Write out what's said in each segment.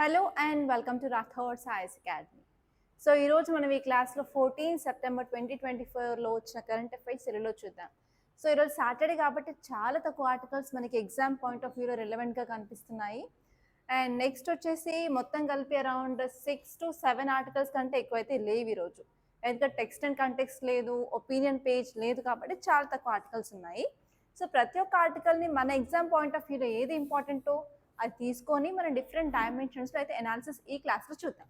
Hello and welcome to Rathod science academy. So ఈరోజు మనం ఈ క్లాస్లో 14 సెప్టెంబర్ 2024లో వచ్చిన కరెంట్ అఫైర్స్ తెలుగులో చూద్దాం. సో ఈరోజు సాటర్డే కాబట్టి చాలా తక్కువ ఆర్టికల్స్ మనకి ఎగ్జామ్ పాయింట్ ఆఫ్ వ్యూలో రిలవెంట్గా కనిపిస్తున్నాయి. అండ్ నెక్స్ట్ వచ్చేసి మొత్తం కలిపి అరౌండ్ 6 to 7 ఆర్టికల్స్ కంటే ఎక్కువైతే లేవు ఈరోజు. ఎందుకంటే టెక్స్ట్ అండ్ కంటెక్స్ట్ లేదు, ఒపీనియన్ పేజ్ లేదు కాబట్టి చాలా తక్కువ ఆర్టికల్స్ ఉన్నాయి. సో ప్రతి ఒక్క ఆర్టికల్ని మన ఎగ్జామ్ పాయింట్ ఆఫ్ వ్యూలో ఏది ఇంపార్టెంటో అది తీసుకొని మనం డిఫరెంట్ డైమెన్షన్స్లో అయితే అనాలిసిస్ ఈ క్లాస్లో చూద్దాం.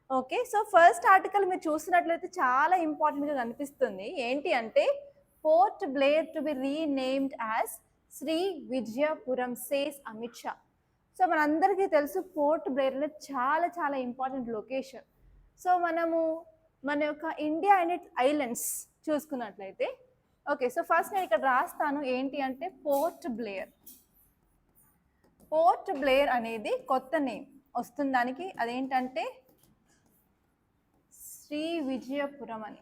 ఓకే, సో ఫస్ట్ ఆర్టికల్ మీరు చూసినట్లయితే చాలా ఇంపార్టెంట్గా కనిపిస్తుంది. ఏంటి అంటే Port Blair to be renamed as Sri Vijayapuram says Amit Shah. So మనందరికీ తెలుసు పోర్ట్ బ్లేర్ అనేది చాలా చాలా ఇంపార్టెంట్ లొకేషన్. సో మనము మన యొక్క ఇండియా అండ్ ఇట్స్ ఐలాండ్స్ చూసుకున్నట్లయితే ఓకే, సో ఫస్ట్ నేను ఇక్కడ రాస్తాను ఏంటి అంటే పోర్ట్ బ్లేర్. పోర్ట్ బ్లేర్ అనేది కొత్త నేమ్ వస్తుంది దానికి, అదేంటంటే శ్రీ విజయపురం అని.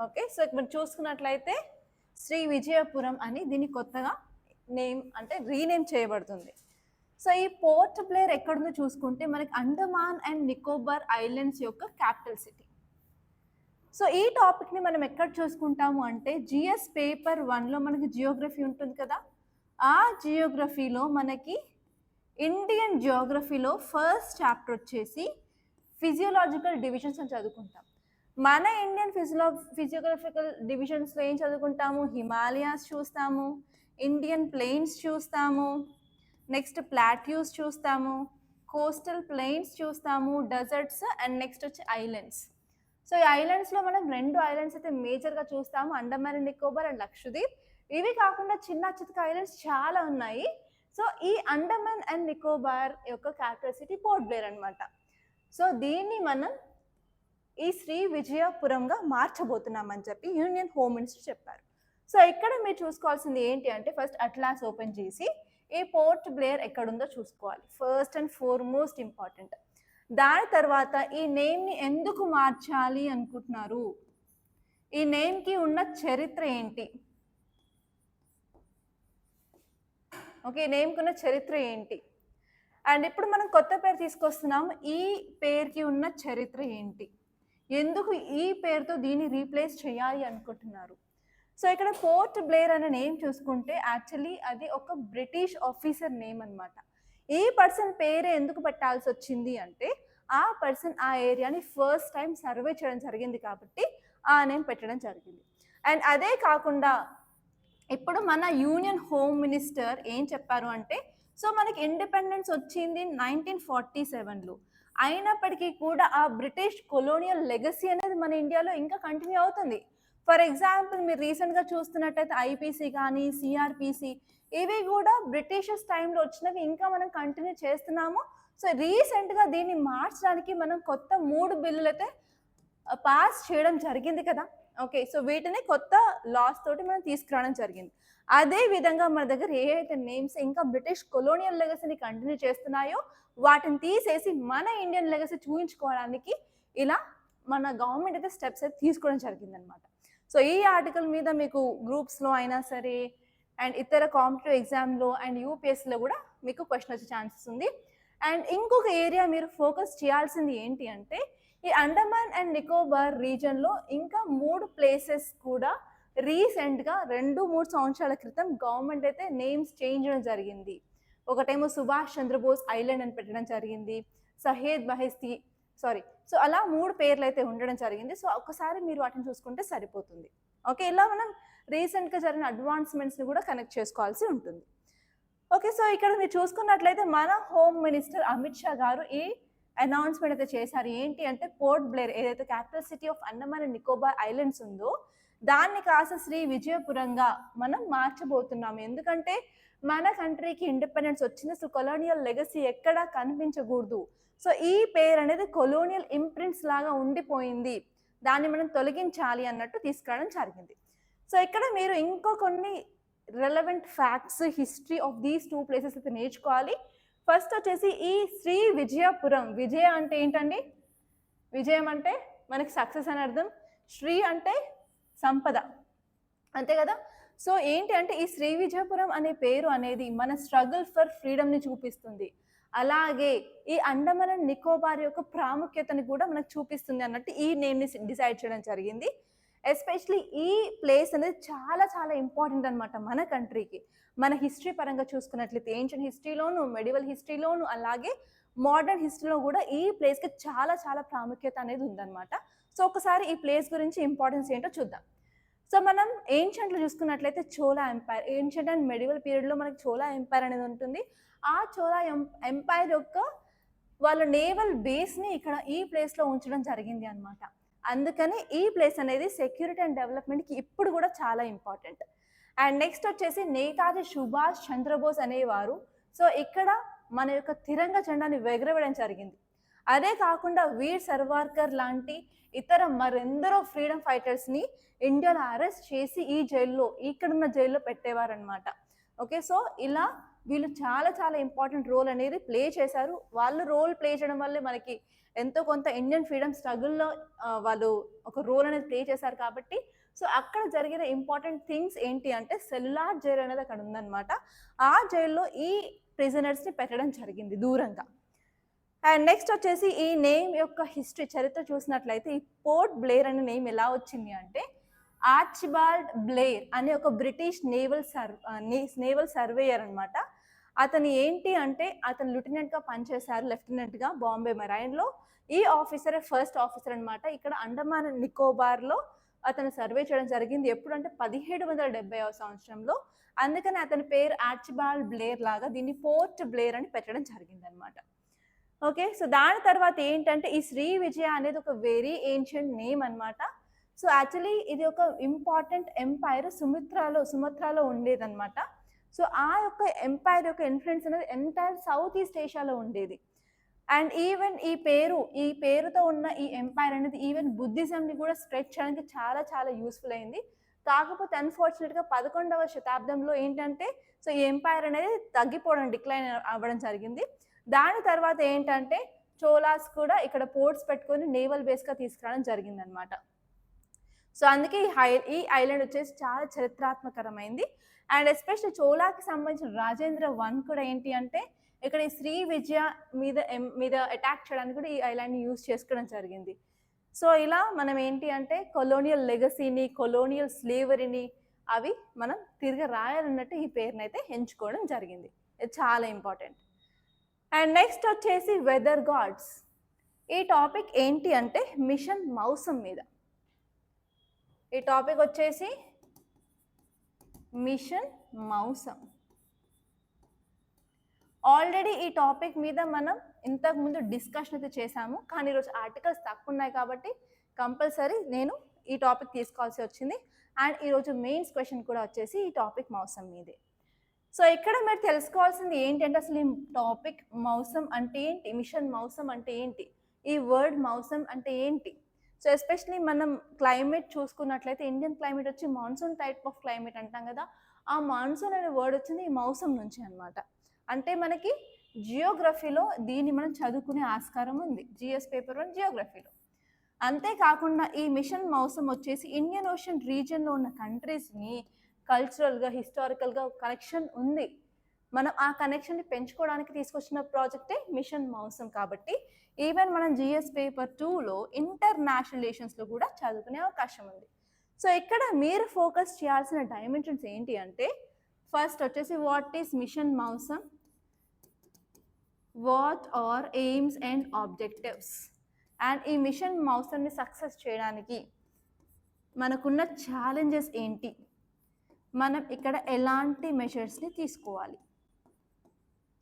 ఓకే, సో ఇక్కడ చూసుకున్నట్లయితే శ్రీ విజయపురం అని దీన్ని కొత్తగా నేమ్ అంటే రీనేమ్ చేయబడుతుంది. సో ఈ పోర్ట్ బ్లేర్ ఎక్కడుందో చూసుకుంటే మనకి అండమాన్ అండ్ నికోబార్ ఐలాండ్స్ యొక్క క్యాపిటల్ సిటీ. సో ఈ టాపిక్ని మనం ఎక్కడ చూసుకుంటాము అంటే జిఎస్ పేపర్ 1లో మనకి జియోగ్రఫీ ఉంటుంది కదా, ఆ జియోగ్రఫీలో మనకి ఇండియన్ జియోగ్రఫీలో ఫస్ట్ చాప్టర్ వచ్చేసి ఫిజియోలాజికల్ డివిజన్స్ అని చదువుకుంటాం. మన ఇండియన్ ఫిజియోగ్రఫికల్ డివిజన్స్లో ఏం చదువుకుంటాము? హిమాలయాస్ చూస్తాము, ఇండియన్ ప్లెయిన్స్ చూస్తాము, నెక్స్ట్ ప్లాట్యూస్ చూస్తాము, కోస్టల్ ప్లెయిన్స్ చూస్తాము, డెజర్ట్స్ అండ్ నెక్స్ట్ వచ్చి ఐలాండ్స్. సో ఈ ఐలాండ్స్లో మనం 2 ఐలాండ్స్ అయితే మేజర్గా చూస్తాము, అండమాన్ అండ్ నికోబార్ అండ్ లక్షద్వీప్. ఇవి కాకుండా చిన్న చితక ఐలాండ్స్ చాలా ఉన్నాయి. సో ఈ అండమాన్ అండ్ నికోబార్ యొక్క క్యాపిటల్ సిటీ పోర్ట్ బ్లేర్ అనమాట. సో దీన్ని మనం ఈ శ్రీ విజయపురంగా మార్చబోతున్నామని చెప్పి యూనియన్ హోమ్ మినిస్టర్ చెప్పారు. సో ఇక్కడ మీరు చూసుకోవాల్సింది ఏంటి అంటే ఫస్ట్ అట్లాస్ ఓపెన్ చేసి ఈ పోర్ట్ బ్లేర్ ఎక్కడుందో చూసుకోవాలి, ఫస్ట్ అండ్ ఫార్మోస్ట్ ఇంపార్టెంట్. దాని తర్వాత ఈ నేమ్ని ఎందుకు మార్చాలి అనుకుంటున్నారు, ఈ నేమ్కి ఉన్న చరిత్ర ఏంటి, ఓకే నేమ్కి ఉన్న చరిత్ర ఏంటి, అండ్ ఇప్పుడు మనం కొత్త పేరు తీసుకొస్తున్నాము, ఈ పేరుకి ఉన్న చరిత్ర ఏంటి, ఎందుకు ఈ పేరుతో దీన్ని రీప్లేస్ చేయాలి అనుకుంటున్నారు. సో ఇక్కడ పోర్ట్ బ్లేర్ అనే నేమ్ చూసుకుంటే యాక్చువల్లీ అది ఒక బ్రిటిష్ ఆఫీసర్ నేమ్ అనమాట. ఈ పర్సన్ పేరే ఎందుకు పెట్టాల్సి వచ్చింది అంటే ఆ పర్సన్ ఆ ఏరియాని ఫస్ట్ టైం సర్వే చేయడం జరిగింది కాబట్టి ఆ నేమ్ పెట్టడం జరిగింది. అండ్ అదే కాకుండా ఇప్పుడు మన యూనియన్ హోమ్ మినిస్టర్ ఏం చెప్పారు అంటే సో మనకి ఇండిపెండెన్స్ వచ్చింది 1947లో, అయినప్పటికీ కూడా ఆ బ్రిటిష్ కొలోనియల్ లెగసీ అనేది మన ఇండియాలో ఇంకా కంటిన్యూ అవుతుంది. ఫర్ ఎగ్జాంపుల్ మీరు రీసెంట్గా చూస్తున్నట్టయితే ఐపీసీ కానీ సిఆర్పిసి ఇవి కూడా బ్రిటిషర్స్ టైంలో వచ్చినవి ఇంకా మనం కంటిన్యూ చేస్తున్నాము. సో రీసెంట్గా దీన్ని మార్చడానికి మనం కొత్త 3 బిల్లులు అయితే పాస్ చేయడం జరిగింది కదా. ఓకే, సో వీటిని కొత్త లాస్ తోటి మనం తీసుకురావడం జరిగింది. అదే విధంగా మన దగ్గర ఏ అయితే నేమ్స్ ఇంకా బ్రిటిష్ కొలోనియల్ లెగసీని కంటిన్యూ చేస్తున్నాయో వాటిని తీసేసి మన ఇండియన్ లెగసీ చూపించుకోవడానికి ఇలా మన గవర్నమెంట్ అయితే స్టెప్స్ అయితే తీసుకోవడం జరిగిందనమాట. సో ఈ ఆర్టికల్ మీద మీకు గ్రూప్స్లో అయినా సరే అండ్ ఇతర కాంపిటేటివ్ ఎగ్జామ్లో అండ్ యూపీఎస్సీలో కూడా మీకు క్వశ్చన్ వచ్చే ఛాన్సెస్ ఉంది. అండ్ ఇంకొక ఏరియా మీరు ఫోకస్ చేయాల్సింది ఏంటి అంటే ఈ అండమాన్ అండ్ నికోబార్ రీజన్లో ఇంకా 3 ప్లేసెస్ కూడా రీసెంట్గా 2-3 సంవత్సరాల క్రితం గవర్నమెంట్ అయితే నేమ్స్ చేంజ్ చేయడం జరిగింది. ఒకటేమో సుభాష్ చంద్రబోస్ ఐలాండ్ అని పెట్టడం జరిగింది, సహేద్ బహెస్తి సో అలా 3 పేర్లు అయితే ఉండడం జరిగింది. సో ఒకసారి మీరు వాటిని చూసుకుంటే సరిపోతుంది. ఓకే, ఇలా మనం రీసెంట్గా జరిగిన అడ్వాన్స్మెంట్స్ని కూడా కనెక్ట్ చేసుకోవాల్సి ఉంటుంది. ఓకే, సో ఇక్కడ మీరు చూసుకున్నట్లయితే మన హోమ్ మినిస్టర్ అమిత్ షా గారు ఈ అనౌన్స్మెంట్ అయితే చేశారు. ఏంటి అంటే పోర్ట్ బ్లేర్ ఏదైతే capital city of Andaman and Nicobar islands ఉందో దాన్ని కాస్త శ్రీ విజయపురంగా మనం మార్చబోతున్నాము. ఎందుకంటే మన కంట్రీకి ఇండిపెండెన్స్ వచ్చింది, సో కొలోనియల్ లెగసీ ఎక్కడా కనిపించకూడదు. సో ఈ పేరు అనేది కొలోనియల్ ఇంప్రింట్స్ లాగా ఉండిపోయింది, దాన్ని మనం తొలగించాలి అన్నట్టు తీసుకురావడం జరిగింది. సో ఇక్కడ మీరు ఇంకో కొన్ని relevant facts history of these 2 places అయితే నేర్చుకోవాలి. ఫస్ట్ వచ్చేసి ఈ శ్రీ విజయపురం, విజయ అంటే ఏంటండి, విజయం అంటే మనకి సక్సెస్ అని అర్థం, శ్రీ అంటే సంపద, అంతే కదా. సో ఏంటి అంటే ఈ శ్రీ విజయపురం అనే పేరు అనేది మన స్ట్రగుల్ ఫర్ ఫ్రీడమ్ని చూపిస్తుంది. అలాగే ఈ అండమాన్ అండ్ నికోబార్ యొక్క ప్రాముఖ్యతని కూడా మనకు చూపిస్తుంది అన్నట్టు ఈ నేమ్ని డిసైడ్ చేయడం జరిగింది. ఎస్పెషలీ ఈ ప్లేస్ అనేది చాలా చాలా ఇంపార్టెంట్ అనమాట మన కంట్రీకి. మన హిస్టరీ పరంగా చూసుకున్నట్లయితే ఏన్షియంట్ హిస్టరీలోను, మెడివల్ హిస్టరీలోను, అలాగే మోడర్న్ హిస్టరీలో కూడా ఈ ప్లేస్కి చాలా చాలా ప్రాముఖ్యత అనేది ఉందన్నమాట. సో ఒకసారి ఈ ప్లేస్ గురించి ఇంపార్టెన్స్ ఏంటో చూద్దాం. సో మనం ఏన్షియంట్లో చూసుకున్నట్లయితే Chola empire, ancient and medieval పీరియడ్లో మనకి చోళా ఎంపైర్ అనేది ఉంటుంది. ఆ చోళా ఎంపైర్ యొక్క వాళ్ళ నేవల్ బేస్ని ఇక్కడ ఈ ప్లేస్లో ఉంచడం జరిగింది అనమాట. అందుకని ఈ ప్లేస్ అనేది సెక్యూరిటీ అండ్ డెవలప్మెంట్కి ఇప్పుడు కూడా చాలా ఇంపార్టెంట్. అండ్ నెక్స్ట్ వచ్చేసి నేతాజీ సుభాష్ చంద్రబోస్ అనేవారు సో ఇక్కడ మన యొక్క తిరంగ జెండాని ఎగరవేయడం జరిగింది. అదే కాకుండా వీర్ సర్వార్కర్ లాంటి ఇతర మరెందరో ఫ్రీడమ్ ఫైటర్స్ని ఇండియాలో అరెస్ట్ చేసి ఈ జైల్లో, ఇక్కడున్న జైల్లో పెట్టేవారనమాట. ఓకే, సో ఇలా వీళ్ళు చాలా చాలా ఇంపార్టెంట్ రోల్ అనేది ప్లే చేశారు. వాళ్ళు రోల్ ప్లే చేయడం వల్లే మనకి ఎంతో కొంత ఇండియన్ ఫ్రీడమ్ స్ట్రగుల్లో వాళ్ళు ఒక రోల్ అనేది ప్లే చేశారు కాబట్టి సో అక్కడ జరిగిన ఇంపార్టెంట్ థింగ్స్ ఏంటి అంటే సెల్యులార్ జైలు అనేది అక్కడ ఉందన్నమాట. ఆ జైల్లో ఈ ప్రిజనర్స్ని పెట్టడం జరిగింది దూరంగా. అండ్ నెక్స్ట్ వచ్చేసి ఈ నేమ్ యొక్క హిస్టరీ చరిత్ర చూసినట్లయితే ఈ పోర్ట్ బ్లేర్ అనే నేమ్ ఎలా వచ్చింది అంటే ఆర్చిబాల్డ్ బ్లేర్ అనే ఒక బ్రిటిష్ నేవల్ సర్వేయర్ అనమాట. అతను ఏంటి అంటే అతను లెఫ్టినెంట్గా పనిచేశారు, లెఫ్టినెంట్గా బాంబే మెరైన్లో. ఈ ఆఫీసరే ఫస్ట్ ఆఫీసర్ అనమాట. ఇక్కడ అండమాన్ నికోబార్లో అతను సర్వే చేయడం జరిగింది. ఎప్పుడంటే 1770వ సంవత్సరంలో. అందుకని అతని పేరు ఆర్చిబాల్డ్ బ్లేర్ లాగా దీన్ని పోర్ట్ బ్లేర్ అని పెట్టడం జరిగింది అనమాట. ఓకే, సో దాని తర్వాత ఏంటంటే ఈ శ్రీ విజయ అనేది ఒక వెరీ ఏన్షియంట్ నేమ్ అనమాట. సో యాక్చువల్లీ ఇది ఒక ఇంపార్టెంట్ ఎంపైర్ సుమత్రాలో ఉండేదన్నమాట. సో ఆ యొక్క ఎంపైర్ యొక్క ఇన్ఫ్లుయెన్స్ అనేది ఎంటైర్ సౌత్ ఈస్ట్ ఏషియాలో ఉండేది. అండ్ ఈవెన్ ఈ పేరుతో ఉన్న ఈ ఎంపైర్ అనేది ఈవెన్ బుద్ధిజంని కూడా స్ప్రెడ్ చేయడానికి చాలా చాలా యూస్ఫుల్ అయింది. కాకపోతే అన్ఫార్చునేట్గా 11వ శతాబ్దంలో ఏంటంటే సో ఈ ఎంపైర్ అనేది తగ్గిపోవడం, డిక్లైన్ అవ్వడం జరిగింది. దాని తర్వాత ఏంటంటే చోలాస్ కూడా ఇక్కడ పోర్ట్స్ పెట్టుకొని నేవల్ బేస్గా తీసుకురావడం జరిగిందనమాట. సో అందుకే ఈ ఐలాండ్ వచ్చేసి చాలా చరిత్రాత్మకరమైంది. అండ్ ఎస్పెషల్లీ చోళాకి సంబంధించిన రాజేంద్ర 1 కూడా ఏంటి అంటే ఇక్కడ ఈ శ్రీ విజయ మీద అటాక్ చేయడానికి కూడా ఈ ఐలాండ్ని యూజ్ చేసుకోవడం జరిగింది. సో ఇలా మనం ఏంటి అంటే కొలోనియల్ లెగసీని, కొలోనియల్ స్లేవరీని అవి మనం తిరిగి రాయాలన్నట్టు ఈ పేరుని అయితే ఎంచుకోవడం జరిగింది. ఇది చాలా ఇంపార్టెంట్. అండ్ నెక్స్ట్ వచ్చేసి వెదర్ గాడ్స్. ఈ టాపిక్ ఏంటి అంటే మిషన్ మౌసం మీద. ఈ టాపిక్ వచ్చేసి మిషన్ మౌసం. ఆల్రెడీ ఈ టాపిక్ మీద మనం ఇంతకుముందు డిస్కషన్ అయితే చేశాము, కానీ ఈరోజు ఆర్టికల్స్ తక్కువ ఉన్నాయి కాబట్టి కంపల్సరీ నేను ఈ టాపిక్ తీసుకోవాల్సి వచ్చింది. అండ్ ఈరోజు మెయిన్స్ క్వశ్చన్ కూడా వచ్చేసి ఈ టాపిక్ మౌసం మీదే. సో ఇక్కడ మీరు తెలుసుకోవాల్సింది ఏంటంటే అసలు ఈ టాపిక్ మౌసం అంటే ఏంటి, మిషన్ మౌసం అంటే ఏంటి, ఈ వర్డ్ మౌసం అంటే ఏంటి. సో ఎస్పెషలీ మనం క్లైమేట్ చూసుకున్నట్లయితే ఇండియన్ క్లైమేట్ వచ్చి మాన్సూన్ టైప్ ఆఫ్ క్లైమేట్ అంటాం కదా, ఆ మాన్సూన్ అనే వర్డ్ వచ్చింది ఈ మౌసం నుంచి అనమాట. అంటే మనకి జియోగ్రఫీలో దీన్ని మనం చదువుకునే ఆస్కారం ఉంది, జిఎస్ పేపర్ 1 జియోగ్రఫీలో. అంతేకాకుండా ఈ మిషన్ మౌసం వచ్చేసి ఇండియన్ ఓషన్ రీజియన్లో ఉన్న కంట్రీస్ని కల్చరల్గా, హిస్టారికల్గా కనెక్షన్ ఉంది. మనం ఆ కనెక్షన్ని పెంచుకోవడానికి తీసుకొచ్చిన ప్రాజెక్టే మిషన్ మౌసం. కాబట్టి ఈవెన్ మనం జిఎస్ పేపర్ 2లో ఇంటర్నేషనల్ రిలేషన్స్లో కూడా చదువుకునే అవకాశం ఉంది. సో ఇక్కడ మీరు ఫోకస్ చేయాల్సిన డైమెన్షన్స్ ఏంటి అంటే ఫస్ట్ వచ్చేసి what is mission Mausam, what are aims and objectives. And ఈ మిషన్ మౌసంని సక్సెస్ చేయడానికి మనకున్న ఛాలెంజెస్ ఏంటి, మనం ఇక్కడ ఎలాంటి మెజర్స్ని తీసుకోవాలి.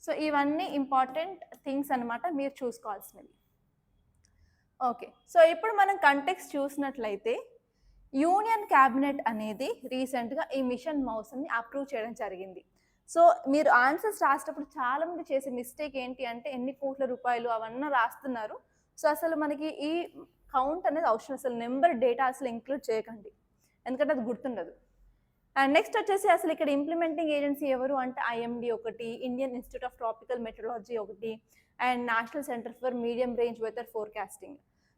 సో ఇవన్నీ ఇంపార్టెంట్ థింగ్స్ అనమాట మీరు చూసుకోవాల్సినవి. ఓకే, సో ఇప్పుడు మనం కంటెక్స్ట్ చూసినట్లయితే యూనియన్ క్యాబినెట్ అనేది రీసెంట్గా ఈ మిషన్ మౌసంని అప్రూవ్ చేయడం జరిగింది. సో మీరు ఆన్సర్స్ రాసేటప్పుడు చాలామంది చేసే మిస్టేక్ ఏంటి అంటే ఎన్ని కోట్ల రూపాయలు అవన్నీ రాస్తున్నారు. సో అసలు మనకి ఈ కౌంట్ అనేది అవసరం, అసలు నెంబర్ డేటా అసలు ఇంక్లూడ్ చేయకండి, ఎందుకంటే అది గుర్తుండదు. అండ్ నెక్స్ట్ వచ్చేసి అసలు ఇక్కడ ఇంప్లిమెంటింగ్ ఏజెన్సీ ఎవరు అంటే ఐఎండి ఒకటి, Indian institute of tropical meteorology ఒకటి, and national centre for medium range weather forecasting.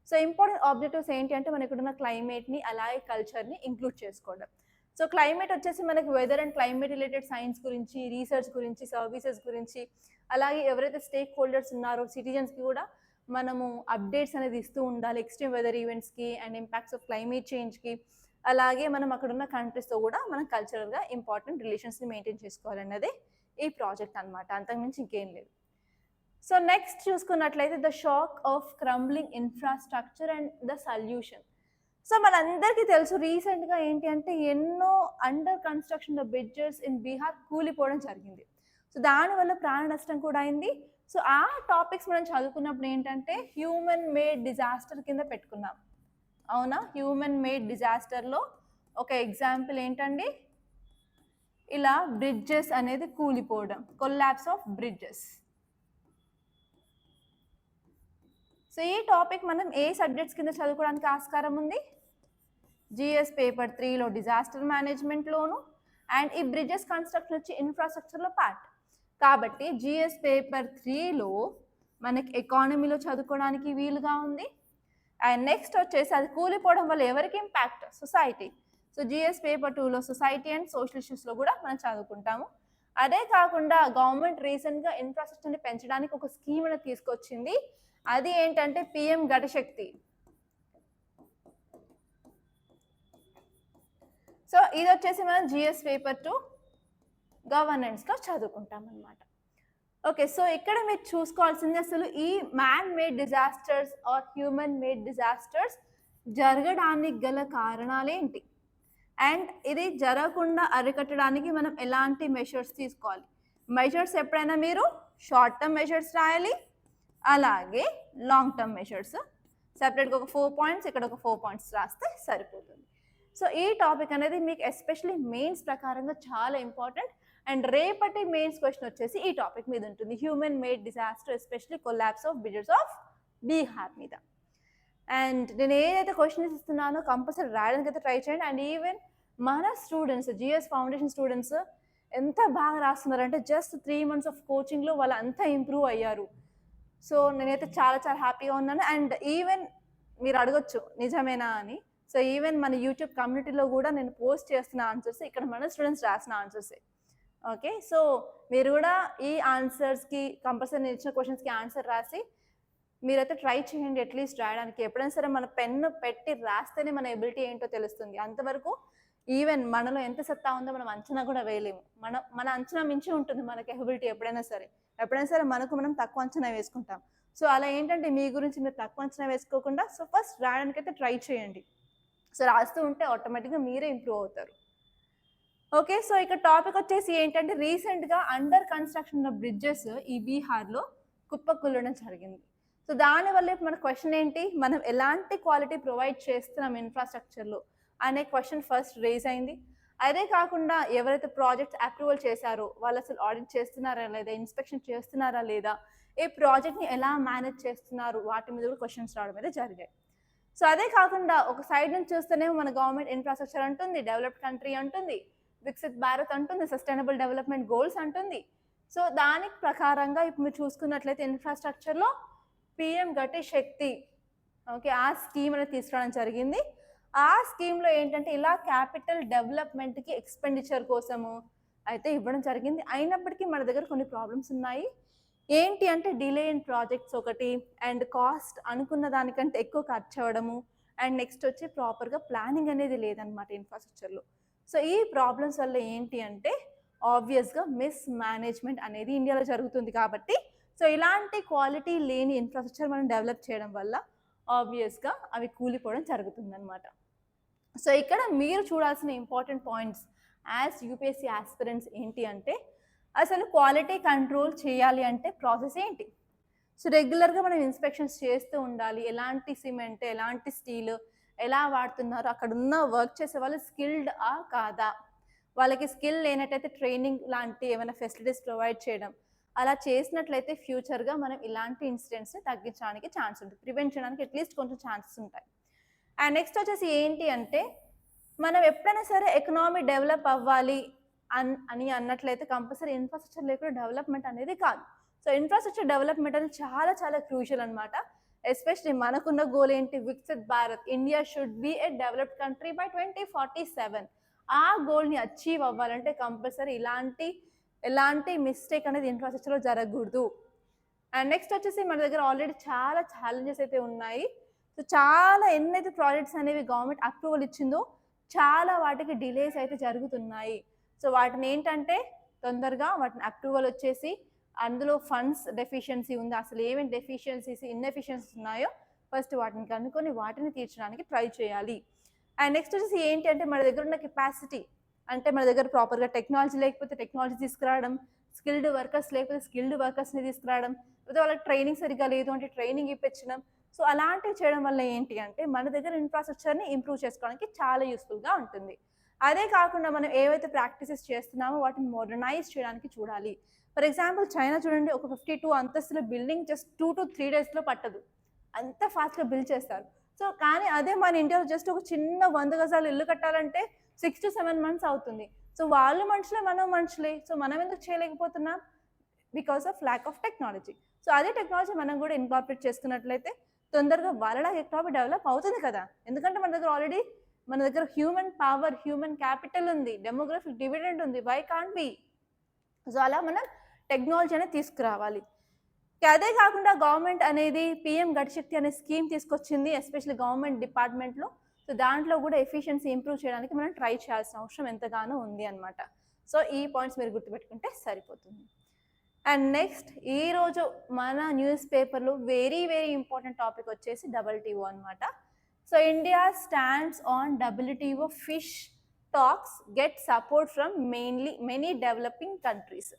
So important objectives ఏంటి అంటే మనకి ఉన్న క్లైమేట్ని అలాగే కల్చర్ని ఇంక్లూడ్ చేసుకోవడం. సో సో క్లైమేట్ వచ్చేసి మనకి weather and climate related science గురించి, రీసెర్చ్ గురించి, సర్వీసెస్ గురించి, అలాగే ఎవరైతే స్టేక్ హోల్డర్స్ ఉన్నారో సిటిజన్స్కి కూడా మనము అప్డేట్స్ అనేది ఇస్తూ ఉండాలి ఎక్స్ట్రీమ్ వెదర్ ఈవెంట్స్కి అండ్ ఇంపాక్ట్స్ ఆఫ్ క్లైమేట్ చేంజ్కి. అలాగే మనం అక్కడ ఉన్న కంట్రీస్తో కూడా మనం కల్చరల్గా ఇంపార్టెంట్ రిలేషన్స్ని మెయింటైన్ చేసుకోవాలన్నదే ఈ ప్రాజెక్ట్ అనమాట, అంతకుమించి ఇంకేం లేదు. సో నెక్స్ట్ చూసుకున్నట్లయితే the shock of crumbling infrastructure and the solution. So మనందరికీ తెలుసు రీసెంట్గా ఏంటి అంటే ఎన్నో under construction bridges in Bihar కూలిపోవడం జరిగింది. సో దానివల్ల ప్రాణ నష్టం కూడా అయింది. సో ఆ టాపిక్స్ మనం చదువుకున్నప్పుడు ఏంటంటే హ్యూమన్ మేడ్ డిజాస్టర్ కింద పెట్టుకున్నాం, అవునా? హ్యూమన్ మేడ్ డిజాస్టర్లో ఒక ఎగ్జాంపుల్ ఏంటండి, ఇలా బ్రిడ్జెస్ అనేది కూలిపోవడం, కొల్లాప్స్ ఆఫ్ బ్రిడ్జెస్. సో ఈ టాపిక్ మనం ఏ సబ్జెక్ట్స్ కింద చదువుకోవడానికి ఆస్కారం ఉంది? జిఎస్ పేపర్ 3లో డిజాస్టర్ మేనేజ్మెంట్లోను, అండ్ ఈ బ్రిడ్జెస్ కన్స్ట్రక్షన్ వచ్చి ఇన్ఫ్రాస్ట్రక్చర్లో పార్ట్. కాబట్టి జిఎస్ పేపర్ 3లో మనకి ఎకానమీలో చదువుకోవడానికి వీలుగా ఉంది. అండ్ నెక్స్ట్ వచ్చేసి అది కూలిపోవడం వల్ల ఎవరికి impact? Society. So GS paper 2లో సొసైటీ అండ్ సోషల్ ఇష్యూస్లో కూడా మనం చదువుకుంటాము. అదే కాకుండా గవర్నమెంట్ రీసెంట్గా ఇన్ఫ్రాస్ట్రక్చర్ని పెంచడానికి ఒక స్కీమ్ అనేది తీసుకొచ్చింది. అది ఏంటంటే పిఎం గతిశక్తి. సో ఇది వచ్చేసి మనం జిఎస్ పేపర్ 2 గవర్నెన్స్లో చదువుకుంటాం అనమాట. ఓకే, సో ఇక్కడ మీరు చూసుకోవాల్సింది అసలు ఈ man made disasters or human made disasters జరగడానికి గల కారణాలేంటి, అండ్ ఇది జరగకుండా అరికట్టడానికి మనం ఎలాంటి మెషర్స్ తీసుకోవాలి. మెషర్స్ ఎప్పుడైనా మీరు షార్ట్ టర్మ్ మెషర్స్ రాయాలి, అలాగే లాంగ్ టర్మ్ మెషర్స్ సెపరేట్గా ఒక 4 పాయింట్స్, ఇక్కడ ఒక 4 పాయింట్స్ రాస్తే సరిపోతుంది. సో ఈ టాపిక్ అనేది మీకు ఎస్పెషలీ మెయిన్స్ ప్రకారంగా చాలా ఇంపార్టెంట్. అండ్ రేపటి మెయిన్స్ క్వశ్చన్ వచ్చేసి ఈ టాపిక్ మీద ఉంటుంది, human made disaster especially collapse of bridges of Bihar మీద. అండ్ నేను ఏదైతే క్వశ్చన్స్ ఇస్తున్నానో కంపల్సరీ రాయడానికి అయితే ట్రై చేయండి. అండ్ ఈవెన్ మన స్టూడెంట్స్, జిఎస్ ఫౌండేషన్ స్టూడెంట్స్ ఎంత బాగా రాస్తున్నారంటే జస్ట్ 3 months ఆఫ్ కోచింగ్లో వాళ్ళు అంతా ఇంప్రూవ్ అయ్యారు. సో నేనైతే చాలా చాలా హ్యాపీగా ఉన్నాను. అండ్ ఈవెన్ మీరు అడగొచ్చు నిజమేనా అని. సో ఈవెన్ మన యూట్యూబ్ కమ్యూనిటీలో కూడా నేను పోస్ట్ చేస్తున్న ఆన్సర్స్ ఇక్కడ మన స్టూడెంట్స్ రాసిన ఆన్సర్సే. ఓకే, సో మీరు కూడా ఈ ఆన్సర్స్కి కంపల్సరీ నేను ఇచ్చిన క్వశ్చన్స్కి ఆన్సర్ రాసి మీరైతే ట్రై చేయండి అట్లీస్ట్ రాయడానికి. ఎప్పుడైనా సరే మన పెన్ను పెట్టి రాస్తేనే మన ఎబిలిటీ ఏంటో తెలుస్తుంది. అంతవరకు ఈవెన్ మనలో ఎంత సత్తా ఉందో మనం అంచనా కూడా వేయలేము. మన అంచనా మించి ఉంటుంది మనకి ఎబిలిటీ ఎప్పుడైనా సరే మనకు మనం తక్కువ అంచనా వేసుకుంటాం. సో అలా ఏంటంటే మీ గురించి మీరు తక్కువ అంచనా వేసుకోకుండా సో ఫస్ట్ రాయడానికి అయితే ట్రై చేయండి. సో రాస్తూ ఉంటే ఆటోమేటిక్గా మీరే ఇంప్రూవ్ అవుతారు. ఓకే, సో ఇక్కడ టాపిక్ వచ్చేసి ఏంటంటే రీసెంట్గా అండర్ కన్స్ట్రక్షన్ ఉన్న బ్రిడ్జెస్ ఈ బీహార్లో కుప్పకూలడం జరిగింది. సో దానివల్ల మన క్వశ్చన్ ఏంటి, మనం ఎలాంటి క్వాలిటీ ప్రొవైడ్ చేస్తున్నాం ఇన్ఫ్రాస్ట్రక్చర్లో అనే క్వశ్చన్ ఫస్ట్ రేజ్ అయింది. అదే కాకుండా ఎవరైతే ప్రాజెక్ట్స్ అప్రూవల్ చేశారో వాళ్ళు అసలు ఆడిట్ చేస్తున్నారా లేదా, ఇన్స్పెక్షన్ చేస్తున్నారా లేదా, ఈ ప్రాజెక్ట్ని ఎలా మేనేజ్ చేస్తున్నారు, వాటి మీద కూడా క్వశ్చన్స్ రావడం అయితే జరిగాయి. సో అదే కాకుండా ఒక సైడ్ నుంచి చూస్తేనే మన గవర్నమెంట్ ఇన్ఫ్రాస్ట్రక్చర్ అంటుంది, డెవలప్డ్ కంట్రీ అంటుంది, వికసిత్ భారత్ అంటుంది, సస్టైనబుల్ డెవలప్మెంట్ గోల్స్ అంటుంది. సో దానికి ప్రకారంగా ఇప్పుడు మీరు చూసుకున్నట్లయితే ఇన్ఫ్రాస్ట్రక్చర్లో పిఎం గతిశక్తి ఓకే ఆ స్కీమ్ అనేది తీసుకురావడం జరిగింది. ఆ స్కీమ్లో ఏంటంటే ఇలా క్యాపిటల్ డెవలప్మెంట్కి ఎక్స్పెండిచర్ కోసము అయితే ఇవ్వడం జరిగింది. అయినప్పటికీ మన దగ్గర కొన్ని ప్రాబ్లమ్స్ ఉన్నాయి. ఏంటి అంటే డిలే ఇన్ ప్రాజెక్ట్స్ ఒకటి, అండ్ కాస్ట్ అనుకున్న దానికంటే ఎక్కువ ఖర్చు అవ్వడము, అండ్ నెక్స్ట్ వచ్చి ప్రాపర్గా ప్లానింగ్ అనేది లేదనమాట ఇన్ఫ్రాస్ట్రక్చర్లో. సో ఈ ప్రాబ్లమ్స్ వల్ల ఏంటి అంటే ఆబ్వియస్గా మిస్ మేనేజ్మెంట్ అనేది ఇండియాలో జరుగుతుంది. కాబట్టి సో ఇలాంటి క్వాలిటీ లేని ఇన్ఫ్రాస్ట్రక్చర్ మనం డెవలప్ చేయడం వల్ల ఆబ్వియస్గా అవి కూలిపోవడం జరుగుతుంది అనమాట. సో ఇక్కడ మీరు చూడాల్సిన important points as UPSC aspirants ఏంటి అంటే అసలు క్వాలిటీ కంట్రోల్ చేయాలి అంటే ప్రాసెస్ ఏంటి. సో రెగ్యులర్గా మనం ఇన్స్పెక్షన్స్ చేస్తూ ఉండాలి. ఎలాంటి సిమెంట్, ఎలాంటి స్టీల్ ఎలా వాడుతున్నారు, అక్కడ ఉన్న వర్క్ చేసే వాళ్ళు స్కిల్డ్ కాదా, వాళ్ళకి స్కిల్ లేనట్టయితే ట్రైనింగ్ లాంటి ఏమైనా ఫెసిలిటీస్ ప్రొవైడ్ చేయడం, అలా చేసినట్లయితే ఫ్యూచర్గా మనం ఇలాంటి ఇన్సిడెంట్స్ని తగ్గించడానికి ఛాన్స్ ఉంటుంది, ప్రివెంట్ చేయడానికి అట్లీస్ట్ కొంచెం ఛాన్సెస్ ఉంటాయి. అండ్ నెక్స్ట్ వచ్చేసి ఏంటి అంటే మనం ఎప్పుడైనా సరే ఎకనామీ డెవలప్ అవ్వాలి అని అన్నట్లయితే కంపల్సరీ ఇన్ఫ్రాస్ట్రక్చర్ లేకుండా డెవలప్మెంట్ అనేది కాదు. సో ఇన్ఫ్రాస్ట్రక్చర్ డెవలప్మెంట్ అనేది చాలా చాలా క్రూషియల్ అనమాట. ఎస్పెషలీ మనకున్న గోల్ ఏంటి, Viksit Bharat, India should be a developed country by 2047. ఆ గోల్ని అచీవ్ అవ్వాలంటే కంపల్సరీ ఎలాంటి మిస్టేక్ అనేది ఇన్ఫ్రాస్ట్రక్చర్లో జరగకూడదు. అండ్ నెక్స్ట్ వచ్చేసి మన దగ్గర ఆల్రెడీ చాలా ఛాలెంజెస్ అయితే ఉన్నాయి. సో చాలా ఎన్నైతే ప్రాజెక్ట్స్ అనేవి గవర్నమెంట్ అప్రూవల్ ఇచ్చిందో చాలా వాటికి డిలేస్ అయితే జరుగుతున్నాయి. సో వాటిని ఏంటంటే తొందరగా వాటిని అప్రూవల్ వచ్చేసి అందులో ఫండ్స్ డెఫిషియన్సీ ఉంది, అసలు ఏమేమి డెఫిషియన్సీస్ ఇన్ఎఫిషియన్సీస్ ఉన్నాయో ఫస్ట్ వాటిని కనుక్కొని వాటిని తీర్చడానికి ట్రై చేయాలి. అండ్ నెక్స్ట్ వచ్చేసి ఏంటి అంటే మన దగ్గర ఉన్న కెపాసిటీ, అంటే మన దగ్గర ప్రాపర్గా టెక్నాలజీ లేకపోతే టెక్నాలజీ తీసుకురావడం, స్కిల్డ్ వర్కర్స్ లేకపోతే స్కిల్డ్ వర్కర్స్ని తీసుకురావడం, లేకపోతే వాళ్ళకి ట్రైనింగ్ సరిగ్గా లేదు అంటే ట్రైనింగ్ ఇప్పించడం. సో అలాంటివి చేయడం వల్ల ఏంటి అంటే మన దగ్గర ఇన్ఫ్రాస్ట్రక్చర్ని ఇంప్రూవ్ చేసుకోవడానికి చాలా యూస్ఫుల్గా ఉంటుంది. అదే కాకుండా మనం ఏవైతే ప్రాక్టీసెస్ చేస్తున్నామో వాటిని మోడర్నైజ్ చేయడానికి చూడాలి. ఫర్ ఎగ్జాంపుల్ చైనా చూడండి, ఒక 52 అంతస్తుల బిల్డింగ్ జస్ట్ 2 to 3 daysలో పట్టదు, అంత ఫాస్ట్గా బిల్డ్ చేస్తారు. సో కానీ అదే మన ఇండియాలో జస్ట్ ఒక చిన్న 100 గజాలు ఇల్లు కట్టాలంటే 6 to 7 months అవుతుంది. సో వాళ్ళు మనుషులే, మనం మనుషులే. సో మనం ఎందుకు చేయలేకపోతున్నాం? Because of lack of technology. So అదే టెక్నాలజీ మనం కూడా ఇన్కార్పొరేట్ చేసుకున్నట్లయితే తొందరగా వాళ్ళలా ఎకానమీ డెవలప్ అవుతుంది కదా. ఎందుకంటే మన దగ్గర హ్యూమన్ పవర్, హ్యూమన్ క్యాపిటల్ ఉంది, డెమోగ్రఫిక్ డివిడెండ్ ఉంది. Why can't be? సో అలా మనం టెక్నాలజీ అనేది తీసుకురావాలి. అదే కాకుండా గవర్నమెంట్ అనేది పిఎం గతిశక్తి అనే స్కీమ్ తీసుకొచ్చింది, ఎస్పెషల్లీ గవర్నమెంట్ డిపార్ట్మెంట్లో. సో దాంట్లో కూడా ఎఫిషియన్సీ ఇంప్రూవ్ చేయడానికి మనం ట్రై చేయాల్సిన అవసరం ఎంతగానో ఉంది అనమాట. సో ఈ పాయింట్స్ మీరు గుర్తుపెట్టుకుంటే సరిపోతుంది. అండ్ నెక్స్ట్ ఈరోజు మన న్యూస్ పేపర్లో వెరీ ఇంపార్టెంట్ టాపిక్ వచ్చేసి WTO అనమాట. So India stands on WTO fish talks get support from many developing countries.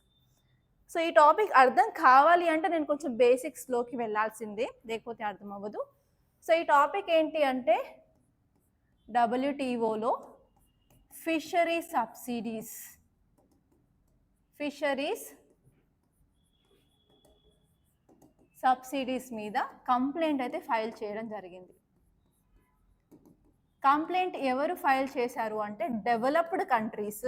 So ఈ టాపిక్ అర్థం కావాలి అంటే నేను కొంచెం బేసిక్స్లోకి వెళ్ళాల్సిందే, లేకపోతే అర్థం అవ్వదు. సో ఈ టాపిక్ ఏంటి అంటే WTOలో ఫిషరీస్ సబ్సిడీస్ మీద కంప్లైంట్ అయితే ఫైల్ చేయడం జరిగింది. కంప్లైంట్ ఎవరు ఫైల్ చేశారు అంటే డెవలప్డ్ కంట్రీస్.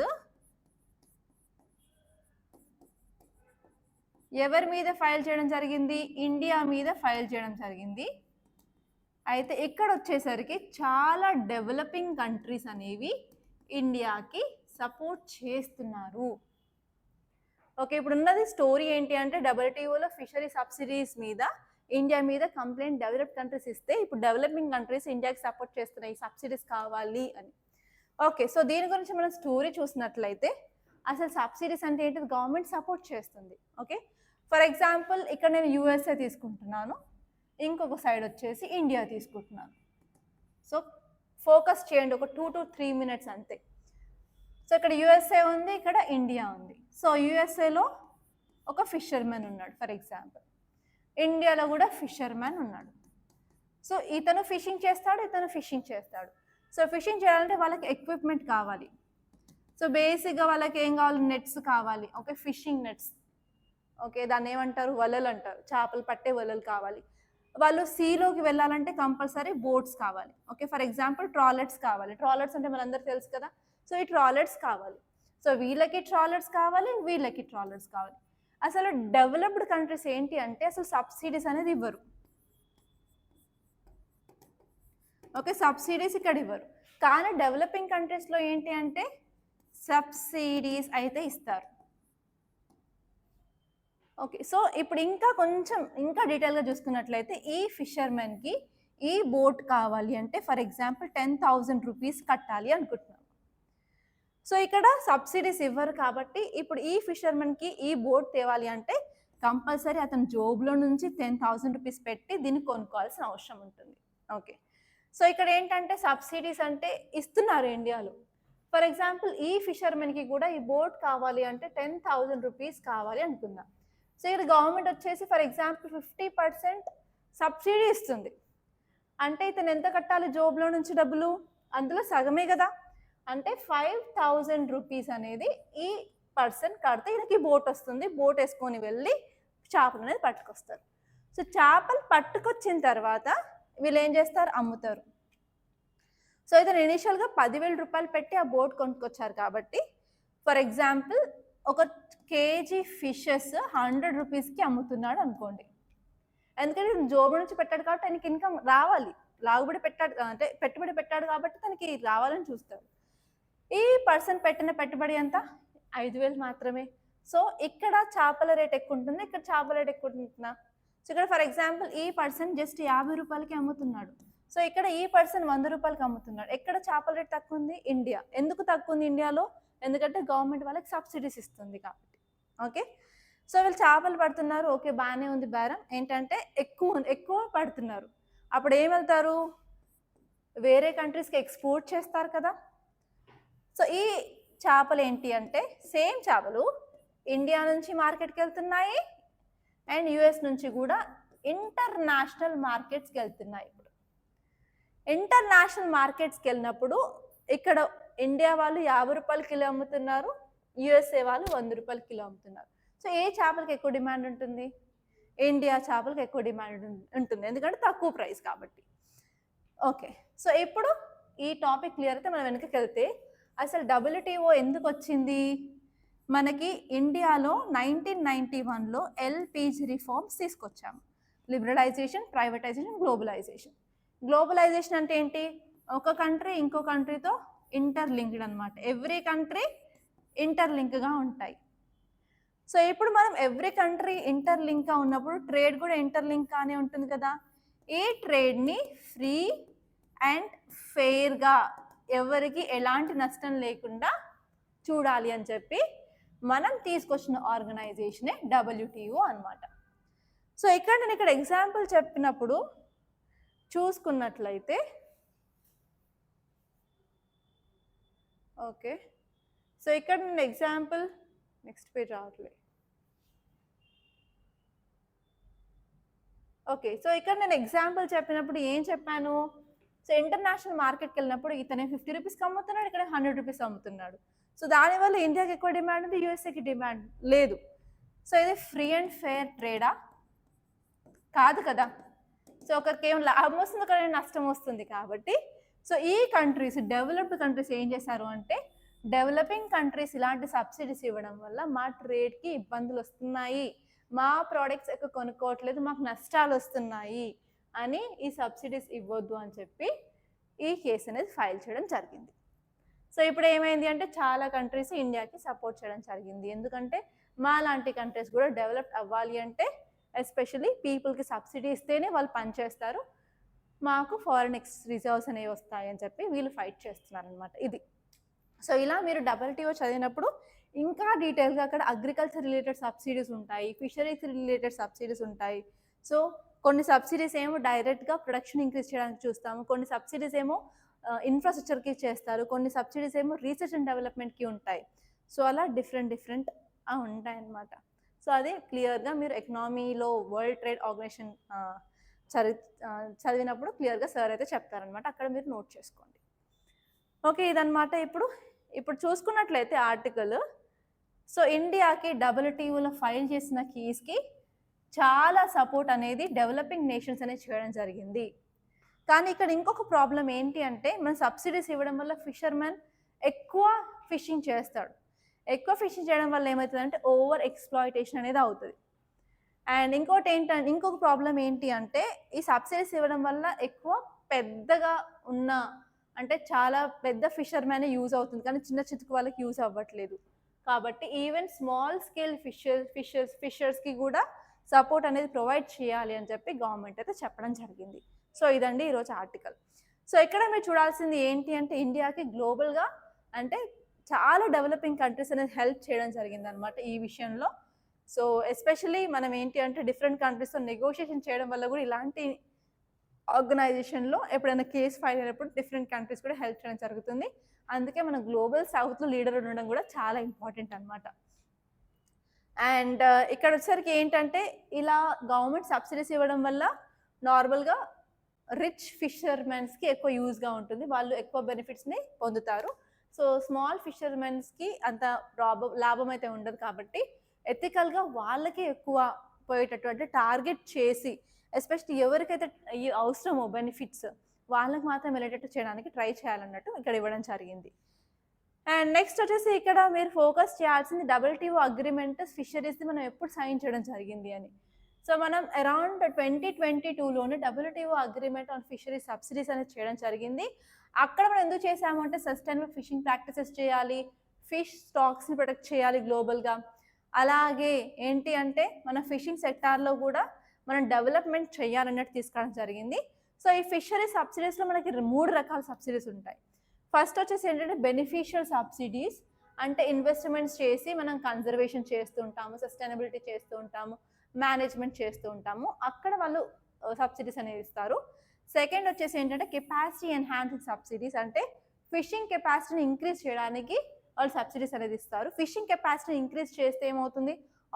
ఎవరి మీద ఫైల్ చేయడం జరిగింది? ఇండియా మీద ఫైల్ చేయడం జరిగింది. అయితే ఇక్కడ వచ్చేసరికి చాలా డెవలపింగ్ కంట్రీస్ అనేవి ఇండియాకి సపోర్ట్ చేస్తున్నారు. ఓకే, ఇప్పుడు ఉన్నది స్టోరీ ఏంటి అంటే WTOలో ఫిషరీ సబ్సిడీస్ మీద ఇండియా మీద కంప్లైంట్ డెవలప్డ్ కంట్రీస్ ఇస్తే ఇప్పుడు డెవలపింగ్ కంట్రీస్ ఇండియాకి సపోర్ట్ చేస్తున్నాయి, సబ్సిడీస్ కావాలి అని. ఓకే, సో దీని గురించి మనం స్టోరీ చూసినట్లయితే అసలు సబ్సిడీస్ అంటే ఏంటి? గవర్నమెంట్ సపోర్ట్ చేస్తుంది. ఓకే, ఫర్ ఎగ్జాంపుల్ ఇక్కడ నేను USA తీసుకుంటున్నాను, ఇంకొక సైడ్ వచ్చేసి ఇండియా తీసుకుంటున్నాను. సో ఫోకస్ చేయండి, ఒక 2 to 3 minutes అంతే. సో ఇక్కడ USA ఉంది, ఇక్కడ ఇండియా ఉంది. సో USAలో ఒక ఫిషర్మెన్ ఉన్నాడు ఫర్ ఎగ్జాంపుల్, ఇండియాలో కూడా ఫిషర్మెన్ ఉన్నాడు. సో ఇతను ఫిషింగ్ చేస్తాడు, ఇతను ఫిషింగ్ చేస్తాడు. సో ఫిషింగ్ చేయాలంటే వాళ్ళకి ఎక్విప్మెంట్ కావాలి. సో బేసిక్గా వాళ్ళకి ఏం కావాలి? నెట్స్ కావాలి. Okay, fishing nets. ఓకే, దాన్ని ఏమంటారు? వలలు అంటారు, చేపలు పట్టే వలలు కావాలి. వాళ్ళు సీలోకి వెళ్ళాలంటే కంపల్సరీ బోట్స్ కావాలి. ఓకే, ఫర్ ఎగ్జాంపుల్ ట్రాలర్స్ కావాలి. ట్రాలర్స్ అంటే మనందరికీ తెలుసు కదా. సో ఈ ట్రాలర్స్ కావాలి. సో వీళ్ళకి ట్రాలర్స్ కావాలి, వీళ్ళకి ట్రాలర్స్ కావాలి. అసలు డెవలప్డ్ కంట్రీస్ ఏంటి అంటే అసలు సబ్సిడీస్ అనేది ఇవ్వరు. ఓకే, సబ్సిడీస్ ఇక్కడ ఇవ్వరు. కానీ డెవలపింగ్ కంట్రీస్లో ఏంటి అంటే సబ్సిడీస్ అయితే ఇస్తారు. ఓకే, సో ఇప్పుడు ఇంకా డీటెయిల్గా చూసుకున్నట్లయితే ఈ ఫిషర్మెన్కి ఈ బోట్ కావాలి అంటే ఫర్ ఎగ్జాంపుల్ 10,000 rupees కట్టాలి అనుకుంటున్నాం. సో ఇక్కడ సబ్సిడీస్ ఇవ్వరు కాబట్టి ఇప్పుడు ఈ ఫిషర్మెన్కి ఈ బోట్ తేవాలి అంటే కంపల్సరీ అతను జోబులో నుంచి 10,000 rupees పెట్టి దీన్ని కొనుక్కోవాల్సిన అవసరం ఉంటుంది. ఓకే, సో ఇక్కడ ఏంటంటే సబ్సిడీస్ అంటే ఇస్తున్నారు ఇండియాలో. ఫర్ ఎగ్జాంపుల్ ఈ ఫిషర్మెన్కి కూడా ఈ బోట్ కావాలి అంటే 10,000 rupees కావాలి అనుకుందాం. సో ఇక్కడ గవర్నమెంట్ వచ్చేసి ఫర్ ఎగ్జాంపుల్ 50% సబ్సిడీ ఇస్తుంది. అంటే ఇతను ఎంత కట్టాలి జోబులో నుంచి డబ్బులు? అందులో సగమే కదా, అంటే 5,000 rupees అనేది ఈ పర్సన్ కడితే ఈయనకి బోట్ వస్తుంది. బోట్ వేసుకొని వెళ్ళి చేపలు అనేది పట్టుకొస్తారు. సో చేపలు పట్టుకొచ్చిన తర్వాత వీళ్ళు ఏం చేస్తారు? అమ్ముతారు. సో ఇతను ఇనిషియల్గా 10,000 రూపాయలు పెట్టి ఆ బోట్ కొనుక్కొచ్చారు కాబట్టి ఫర్ ఎగ్జాంపుల్ ఒక కేజీ ఫిషెస్ 100 rupeesకి అమ్ముతున్నాడు అనుకోండి. ఎందుకంటే జోబు నుంచి పెట్టాడు కాబట్టి ఆయనకి ఇన్కమ్ రావాలి, లాగుబడి పెట్టాడు అంటే పెట్టుబడి పెట్టాడు కాబట్టి తనకి రావాలని చూస్తాడు. ఈ పర్సన్ పెట్టిన పెట్టుబడి ఎంత 5,000 మాత్రమే. సో ఇక్కడ చేపల రేట్ ఎక్కువ ఉంటుంది, ఇక్కడ చేపల రేట్ ఎక్కువ ఉంటుందా? సో ఇక్కడ ఫర్ ఎగ్జాంపుల్ ఈ పర్సన్ జస్ట్ 50 రూపాయలకి అమ్ముతున్నాడు. సో ఇక్కడ ఈ పర్సన్ 100 రూపాయలకి అమ్ముతున్నాడు. ఎక్కడ చేపల రేట్ తక్కువ ఉంది? ఇండియా. ఎందుకు తక్కువ ఉంది ఇండియాలో? ఎందుకంటే గవర్నమెంట్ వాళ్ళకి సబ్సిడీస్ ఇస్తుంది కాబట్టి. ఓకే, సో వీళ్ళు చేపలు పడుతున్నారు, ఓకే బాగానే ఉంది బేరం. ఏంటంటే ఎక్కువ పడుతున్నారు. అప్పుడు ఏం వెళ్తారు? వేరే కంట్రీస్కి ఎక్స్పోర్ట్ చేస్తారు కదా. సో ఈ చేపలు ఏంటి అంటే సేమ్ చేపలు ఇండియా నుంచి మార్కెట్కి వెళ్తున్నాయి అండ్ యుఎస్ నుంచి కూడా ఇంటర్నేషనల్ మార్కెట్స్కి వెళ్తున్నాయి. ఇప్పుడు ఇంటర్నేషనల్ మార్కెట్స్కి వెళ్ళినప్పుడు ఇక్కడ ఇండియా వాళ్ళు 50 రూపాయల కిలో అమ్ముతున్నారు, యుఎస్ఏ వాళ్ళు 100 రూపాయల కిలో అమ్ముతున్నారు. సో ఏ చేపలకి ఎక్కువ డిమాండ్ ఉంటుంది? ఇండియా చేపలకి ఎక్కువ డిమాండ్ ఉంటుంది, ఎందుకంటే తక్కువ ప్రైస్ కాబట్టి. ఓకే, సో ఇప్పుడు ఈ టాపిక్ క్లియర్ అయితే మనం వెనకకి వెళ్తే అసలు WTO ఎందుకు వచ్చింది? మనకి ఇండియాలో 1991లో LPG రిఫార్మ్స్ తీసుకొచ్చాము. Liberalisation, privatisation, globalisation. గ్లోబలైజేషన్ అంటే ఏంటి? ఒక కంట్రీ ఇంకో కంట్రీతో ఇంటర్లింక్డ్ అనమాట. ఎవ్రీ కంట్రీ ఇంటర్లింక్గా ఉంటాయి. సో ఇప్పుడు మనం ఎవ్రీ కంట్రీ ఇంటర్లింక్గా ఉన్నప్పుడు ట్రేడ్ కూడా ఇంటర్లింక్గానే ఉంటుంది కదా. ఈ ట్రేడ్ని ఫ్రీ అండ్ ఫెయిర్గా ఎవరికి ఎలాంటి నష్టం లేకుండా చూడాలి అని చెప్పి మనం తీసుకొచ్చిన ఆర్గనైజేషనే WTO అనమాట. సో ఇక్కడ నేను ఇక్కడ ఎగ్జాంపుల్ చెప్పినప్పుడు చూసుకున్నట్లయితే ఓకే, సో ఇక్కడ నేను ఎగ్జాంపుల్ నెక్స్ట్ పేజ్ రావట్లేదు. ఓకే, సో ఇక్కడ నేను ఎగ్జాంపుల్ చెప్పినప్పుడు ఏం చెప్పాను? సో ఇంటర్నేషనల్ మార్కెట్కి వెళ్ళినప్పుడు ఇతనే 50 రూపీస్కి అమ్ముతున్నాడు, ఇక్కడ 100 రూపీస్ అమ్ముతున్నాడు. సో దానివల్ల ఇండియాకి ఎక్కువ డిమాండ్ ఉంది, యూఎస్ఏకి డిమాండ్ లేదు. సో ఇది ఫ్రీ అండ్ ఫెయిర్ ట్రేడా? కాదు కదా. సో ఒకరికి ఏం లాభం వస్తుంది, ఒకరికి నష్టం వస్తుంది కాబట్టి. సో ఈ కంట్రీస్, డెవలప్డ్ కంట్రీస్ ఏం చేశారు అంటే డెవలపింగ్ కంట్రీస్ ఇలాంటి సబ్సిడీస్ ఇవ్వడం వల్ల మా ట్రేడ్కి ఇబ్బందులు వస్తున్నాయి, మా ప్రోడక్ట్స్ ఎక్కువ కొనుక్కోవట్లేదు, మాకు నష్టాలు వస్తున్నాయి అని ఈ సబ్సిడీస్ ఇవ్వద్దు అని చెప్పి ఈ కేసు అనేది ఫైల్ చేయడం జరిగింది. సో ఇప్పుడు ఏమైంది అంటే చాలా కంట్రీస్ ఇండియాకి సపోర్ట్ చేయడం జరిగింది. ఎందుకంటే మా లాంటి కంట్రీస్ కూడా డెవలప్ అవ్వాలి అంటే ఎస్పెషల్లీ పీపుల్కి సబ్సిడీ ఇస్తేనే వాళ్ళు పనిచేస్తారు, మాకు ఫారెన్ రిజర్వ్స్ అనేవి వస్తాయి అని చెప్పి వీళ్ళు ఫైట్ చేస్తున్నారు అనమాట. ఇది సో ఇలా మీరు WTO చదివినప్పుడు ఇంకా డీటెయిల్గా అక్కడ అగ్రికల్చర్ రిలేటెడ్ సబ్సిడీస్ ఉంటాయి, ఫిషరీస్ రిలేటెడ్ సబ్సిడీస్ ఉంటాయి. సో కొన్ని సబ్సిడీస్ ఏమో డైరెక్ట్గా ప్రొడక్షన్ ఇంక్రీజ్ చేయడానికి చూస్తాము, కొన్ని సబ్సిడీస్ ఏమో ఇన్ఫ్రాస్ట్రక్చర్కి చేస్తారు, కొన్ని సబ్సిడీస్ ఏమో రీసెర్చ్ అండ్ డెవలప్మెంట్కి ఉంటాయి. సో అలా డిఫరెంట్ ఉంటాయి అన్నమాట. సో అది క్లియర్గా మీరు ఎకనామీలో వరల్డ్ ట్రేడ్ ఆర్గనైజేషన్ చదివినప్పుడు క్లియర్గా సార్ అయితే చెప్తారనమాట, అక్కడ మీరు నోట్ చేసుకోండి. ఓకే, ఇదన్నమాట. ఇప్పుడు చూసుకున్నట్లయితే ఆర్టికల్, సో ఇండియాకి WTOలో ఫైల్ చేసిన కీస్కి చాలా సపోర్ట్ అనేది డెవలపింగ్ నేషన్స్ అనేది చేయడం జరిగింది. కానీ ఇక్కడ ఇంకొక ప్రాబ్లం ఏంటి అంటే మనం సబ్సిడీస్ ఇవ్వడం వల్ల ఫిషర్మెన్ ఎక్కువ ఫిషింగ్ చేస్తాడు. ఎక్కువ ఫిషింగ్ చేయడం వల్ల ఏమవుతుందంటే ఓవర్ ఎక్స్ప్లాయిటేషన్ అనేది అవుతుంది. అండ్ ఇంకొక ప్రాబ్లం ఏంటి అంటే ఈ సబ్సిడీస్ ఇవ్వడం వల్ల ఎక్కువ పెద్దగా ఉన్న అంటే చాలా పెద్ద ఫిషర్మెన్ యూజ్ అవుతుంది, కానీ చిన్న చితుకు వాళ్ళకి యూజ్ అవ్వట్లేదు. కాబట్టి ఈవెన్ స్మాల్ స్కేల్ ఫిషర్స్కి కూడా సపోర్ట్ అనేది ప్రొవైడ్ చేయాలి అని చెప్పి గవర్నమెంట్ అయితే చెప్పడం జరిగింది. సో ఇదండి ఈరోజు ఆర్టికల్. సో ఇక్కడ మీరు చూడాల్సింది ఏంటి అంటే ఇండియాకి గ్లోబల్గా అంటే చాలా డెవలపింగ్ కంట్రీస్ అనేది హెల్ప్ చేయడం జరిగింది అనమాట ఈ విషయంలో. సో ఎస్పెషల్లీ మనం ఏంటి అంటే డిఫరెంట్ కంట్రీస్తో నెగోషియేషన్ చేయడం వల్ల కూడా ఇలాంటి ఆర్గనైజేషన్లో ఎప్పుడైనా కేసు ఫైల్ అయినప్పుడు డిఫరెంట్ కంట్రీస్ కూడా హెల్ప్ చేయడం జరుగుతుంది. అందుకే మన గ్లోబల్ సౌత్లో లీడర్ ఉండడం కూడా చాలా ఇంపార్టెంట్ అనమాట. అండ్ ఇక్కడ వచ్చేసరికి ఏంటంటే ఇలా గవర్నమెంట్ సబ్సిడీస్ ఇవ్వడం వల్ల నార్మల్గా రిచ్ ఫిషర్మెన్స్కి ఎక్కువ యూజ్గా ఉంటుంది, వాళ్ళు ఎక్కువ బెనిఫిట్స్ని పొందుతారు. సో స్మాల్ ఫిషర్మెన్స్కి అంత లాభం అయితే ఉండదు కాబట్టి ఎథికల్గా వాళ్ళకి ఎక్కువ పోయేటట్టు అంటే టార్గెట్ చేసి ఎస్పెషల్లీ ఎవరికైతే అవసరమో బెనిఫిట్స్ వాళ్ళకి మాత్రం వెళ్ళేటట్టు చేయడానికి ట్రై చేయాలన్నట్టు ఇక్కడ ఇవ్వడం జరిగింది. అండ్ నెక్స్ట్ వచ్చేసి ఇక్కడ మీరు ఫోకస్ చేయాల్సింది WTO అగ్రిమెంట్ ఫిషరీస్ది మనం ఎప్పుడు సైన్ చేయడం జరిగింది అని. సో మనం అరౌండ్ 2022లోనే WTO agreement on fishery subsidies అనేది చేయడం జరిగింది. అక్కడ మనం ఎందుకు చేసాము అంటే సస్టైనబుల్ ఫిషింగ్ ప్రాక్టీసెస్ చేయాలి, ఫిష్ స్టాక్స్ని ప్రొటెక్ట్ చేయాలి గ్లోబల్గా. అలాగే ఏంటి అంటే మన ఫిషింగ్ సెక్టార్లో కూడా మనం డెవలప్మెంట్ చేయాలన్నట్టు తీసుకురావడం జరిగింది. సో ఈ ఫిషరీ సబ్సిడీస్లో మనకి 3 రకాల సబ్సిడీస్ ఉంటాయి. ఫస్ట్ వచ్చేసి ఏంటంటే బెనిఫిషియల్ సబ్సిడీస్, అంటే ఇన్వెస్ట్మెంట్స్ చేసి మనం కన్జర్వేషన్ చేస్తూ ఉంటాము, సస్టైనబిలిటీ చేస్తూ ఉంటాము, మేనేజ్మెంట్ చేస్తూ ఉంటాము, అక్కడ వాళ్ళు సబ్సిడీస్ అనేవి ఇస్తారు. సెకండ్ వచ్చేసి ఏంటంటే కెపాసిటీ ఎన్హాన్సింగ్ సబ్సిడీస్, అంటే ఫిషింగ్ కెపాసిటీని ఇంక్రీజ్ చేయడానికి వాళ్ళు సబ్సిడీస్ అనేది ఇస్తారు. ఫిషింగ్ కెపాసిటీని ఇంక్రీజ్ చేస్తే ఏమవుతుంది,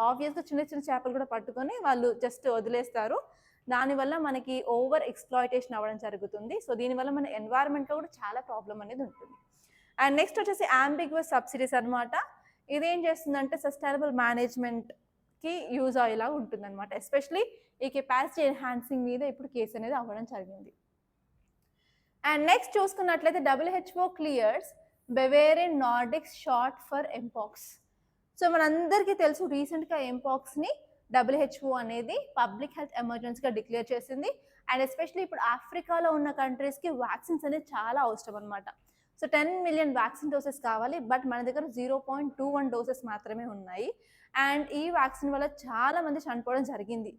ఆబ్వియస్గా చిన్న చిన్న చేపలు కూడా పట్టుకొని వాళ్ళు జస్ట్ వదిలేస్తారు. దానివల్ల మనకి ఓవర్ ఎక్స్ప్లాయిటేషన్ అవ్వడం జరుగుతుంది. సో దీనివల్ల మన ఎన్వైరన్మెంట్లో కూడా చాలా ప్రాబ్లం అనేది ఉంటుంది. అండ్ నెక్స్ట్ వచ్చేసి అంబిగ్యువస్ సబ్సిడీస్ అనమాట. ఇదేం చేస్తుందంటే సస్టైనబుల్ మేనేజ్మెంట్కి యూజ్ అయ్యేలా ఉంటుందన్నమాట. ఎస్పెషలీ ఈ కెపాసిటీ ఎన్హాన్సింగ్ మీద ఇప్పుడు కేసు అనేది అవ్వడం జరిగింది. అండ్ నెక్స్ట్ చూసుకున్నట్లయితే WHO clears Bavarian Nordic's shot for mpox. So మనందరికీ తెలుసు రీసెంట్గా ఎంపాక్స్ని WHO అనేది పబ్లిక్ హెల్త్ ఎమర్జెన్సీగా డిక్లేర్ చేసింది. అండ్ ఎస్పెషలీ ఇప్పుడు ఆఫ్రికాలో ఉన్న కంట్రీస్కి వ్యాక్సిన్స్ అనేది చాలా అవసరం అనమాట. సో 10 మిలియన్ వ్యాక్సిన్ డోసెస్ కావాలి, బట్ మన దగ్గర 0.21 డోసెస్ మాత్రమే ఉన్నాయి. అండ్ ఈ వ్యాక్సిన్ వల్ల చాలా మంది చనిపోవడం జరిగింది,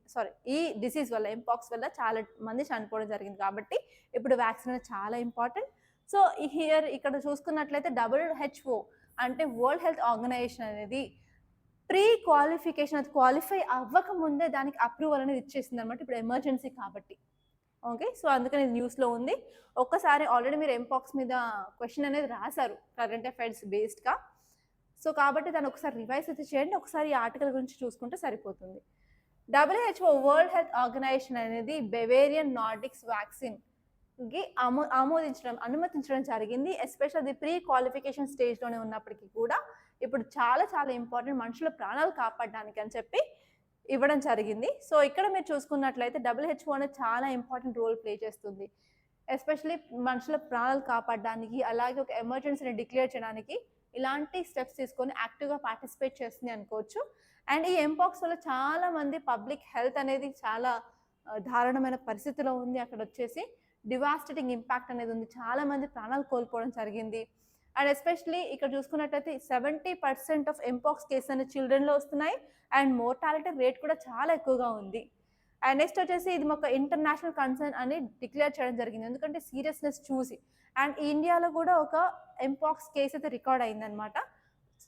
ఈ డిసీజ్ వల్ల, ఎంపాక్స్ వల్ల చాలా మంది చనిపోవడం జరిగింది. కాబట్టి ఇప్పుడు వ్యాక్సిన్ అనేది చాలా ఇంపార్టెంట్. సో ఇక్కడ చూసుకున్నట్లయితే WHO అంటే వరల్డ్ హెల్త్ ఆర్గనైజేషన్ అనేది ప్రీ క్వాలిఫికేషన్, అది క్వాలిఫై అవ్వక ముందే దానికి అప్రూవల్ అనేది ఇచ్చేసింది అనమాట, ఇప్పుడు ఎమర్జెన్సీ కాబట్టి. ఓకే, సో అందుకని ఇది న్యూస్లో ఉంది. ఒక్కసారి ఆల్రెడీ మీరు ఎంపాక్స్ మీద క్వశ్చన్ అనేది రాశారు కరెంట్ అఫైర్స్ బేస్డ్గా. సో కాబట్టి దాన్ని ఒకసారి రివైజ్ అయితే చేయండి, ఒకసారి ఈ ఆర్టికల్ గురించి చూసుకుంటే సరిపోతుంది. WHO వరల్డ్ హెల్త్ ఆర్గనైజేషన్ అనేది బెవేరియన్ నార్డిక్స్ వ్యాక్సిన్కి అనుమతించడం జరిగింది. ఎస్పెషల్ అది ప్రీ క్వాలిఫికేషన్ స్టేజ్లోనే ఉన్నప్పటికీ కూడా ఇప్పుడు చాలా చాలా ఇంపార్టెంట్, మనుషుల ప్రాణాలు కాపాడడానికి అని చెప్పి ఇవ్వడం జరిగింది. సో ఇక్కడ మీరు చూసుకున్నట్లయితే WHO అనేది చాలా ఇంపార్టెంట్ రోల్ ప్లే చేస్తుంది, ఎస్పెషలీ మనుషుల ప్రాణాలు కాపాడడానికి, అలాగే ఒక ఎమర్జెన్సీని డిక్లేర్ చేయడానికి ఇలాంటి స్టెప్స్ తీసుకొని యాక్టివ్గా పార్టిసిపేట్ చేస్తుంది అనుకోవచ్చు. అండ్ ఈ ఎంపాక్స్ వల్ల చాలా మంది పబ్లిక్ హెల్త్ అనేది చాలా దారుణమైన పరిస్థితిలో ఉంది. అక్కడ వచ్చేసి డివాస్టేటింగ్ ఇంపాక్ట్ అనేది ఉంది, చాలా మంది ప్రాణాలు కోల్పోవడం జరిగింది. అండ్ ఎస్పెషలీ ఇక్కడ చూసుకున్నట్లయితే 70% ఆఫ్ ఎంపాక్స్ కేసెస్ అనేది చిల్డ్రన్లో వస్తున్నాయి. అండ్ మోర్టాలిటీ రేట్ కూడా చాలా ఎక్కువగా ఉంది. అండ్ నెక్స్ట్ వచ్చేసి ఇది ఒక ఇంటర్నేషనల్ కన్సర్న్ అని డిక్లేర్ చేయడం జరిగింది, ఎందుకంటే సీరియస్నెస్ చూసి. అండ్ ఇండియాలో కూడా ఒక ఎంపాక్స్ కేసు అయితే రికార్డ్ అయిందనమాట.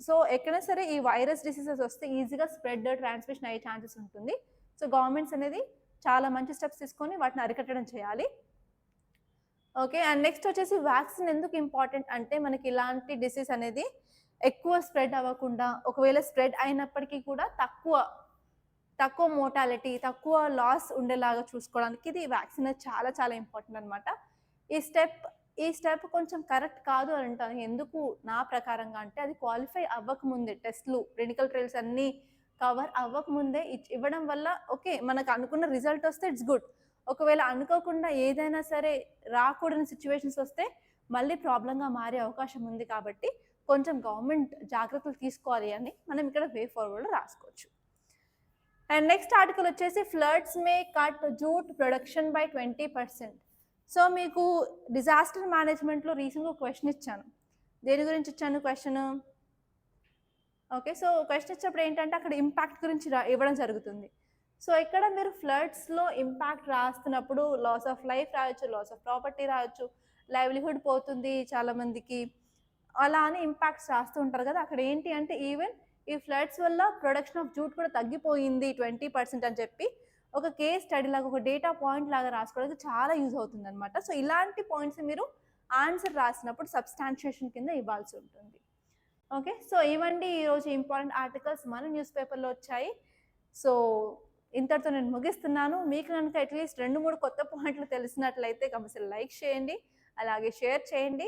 సో ఎక్కడైనా సరే ఈ వైరస్ డిసీజెస్ వస్తే ఈజీగా స్ప్రెడ్, ట్రాన్స్మిషన్ అయ్యే ఛాన్సెస్ ఉంటుంది. సో గవర్నమెంట్స్ అనేది చాలా మంచి స్టెప్స్ తీసుకొని వాటిని అరికట్టడం చేయాలి. ఓకే, అండ్ నెక్స్ట్ వచ్చేసి వ్యాక్సిన్ ఎందుకు ఇంపార్టెంట్ అంటే మనకి ఇలాంటి డిసీజ్ అనేది ఎక్కువ స్ప్రెడ్ అవ్వకుండా, ఒకవేళ స్ప్రెడ్ అయినప్పటికీ కూడా తక్కువ మోర్టాలిటీ, తక్కువ లాస్ ఉండేలాగా చూసుకోవడానికి ఇది వ్యాక్సిన్ చాలా చాలా ఇంపార్టెంట్ అనమాట. ఈ స్టెప్ కొంచెం కరెక్ట్ కాదు అని అంటాను. ఎందుకు నా ప్రకారంగా అంటే అది క్వాలిఫై అవ్వకముందే, టెస్ట్లు, క్లినికల్ ట్రయల్స్ అన్నీ కవర్ అవ్వకముందే ఇవ్వడం వల్ల ఓకే, మనకు అనుకున్న రిజల్ట్ వస్తే ఇట్స్ గుడ్. ఒకవేళ అనుకోకుండా ఏదైనా సరే రాకూడని సిచ్యువేషన్స్ వస్తే మళ్ళీ ప్రాబ్లంగా మారే అవకాశం ఉంది. కాబట్టి కొంచెం గవర్నమెంట్ జాగ్రత్తలు తీసుకోవాలి అని మనం ఇక్కడ వే ఫార్వర్డ్లో రాసుకోవచ్చు. అండ్ నెక్స్ట్ ఆర్టికల్ వచ్చేసి floods May cut jute production by 20%. So మీకు డిజాస్టర్ మేనేజ్మెంట్లో రీసెంట్గా క్వశ్చన్ ఇచ్చాను. దేని గురించి ఇచ్చాను క్వశ్చన్? ఓకే, సో క్వశ్చన్ ఇచ్చినప్పుడు ఏంటంటే అక్కడ ఇంపాక్ట్ గురించి ఇవ్వడం జరుగుతుంది. సో ఇక్కడ మీరు ఫ్లడ్స్లో ఇంపాక్ట్ రాస్తున్నప్పుడు లాస్ ఆఫ్ లైఫ్ రాయొచ్చు, లాస్ ఆఫ్ ప్రాపర్టీ రాయొచ్చు, లైవ్లీహుడ్ పోతుంది చాలామందికి, అలా అని ఇంపాక్ట్స్ రాస్తూ ఉంటారు కదా. అక్కడ ఏంటి అంటే ఈవెన్ ఈ ఫ్లడ్స్ వల్ల ప్రొడక్షన్ ఆఫ్ జూట్ కూడా తగ్గిపోయింది 20% అని చెప్పి ఒక కేస్ స్టడీ లాగా, ఒక డేటా పాయింట్ లాగా రాసుకోవడానికి చాలా యూజ్ అవుతుంది అనమాట. సో ఇలాంటి పాయింట్స్ మీరు ఆన్సర్ రాసినప్పుడు సబ్స్టాన్షియేషన్ కింద ఇవ్వాల్సి ఉంటుంది. ఓకే, సో ఇవ్వండి ఈరోజు ఇంపార్టెంట్ ఆర్టికల్స్ మన న్యూస్ పేపర్లో వచ్చాయి. సో ఇంతటితో నేను ముగిస్తున్నాను. మీకు కనుక అట్లీస్ట్ 2-3 కొత్త పాయింట్లు తెలిసినట్లయితే కంపల్సరీ లైక్ చేయండి, అలాగే షేర్ చేయండి.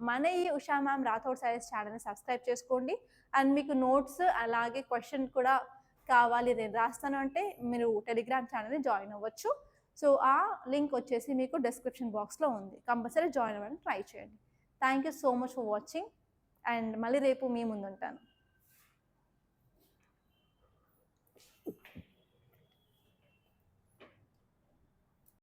మన ఈ ఉషా మ్యామ్ రాథోడ్ సైన్స్ ఛానల్ని సబ్స్క్రైబ్ చేసుకోండి. అండ్ మీకు నోట్స్ అలాగే క్వశ్చన్ కూడా కావాలి నేను రాస్తాను అంటే మీరు టెలిగ్రామ్ ఛానల్ని జాయిన్ అవ్వచ్చు. సో ఆ లింక్ వచ్చేసి మీకు డిస్క్రిప్షన్ బాక్స్లో ఉంది, కంపల్సరీ జాయిన్ అవ్వడానికి ట్రై చేయండి. Thank you so much for watching. And మళ్ళీ రేపు మీ ముందు ఉంటాను.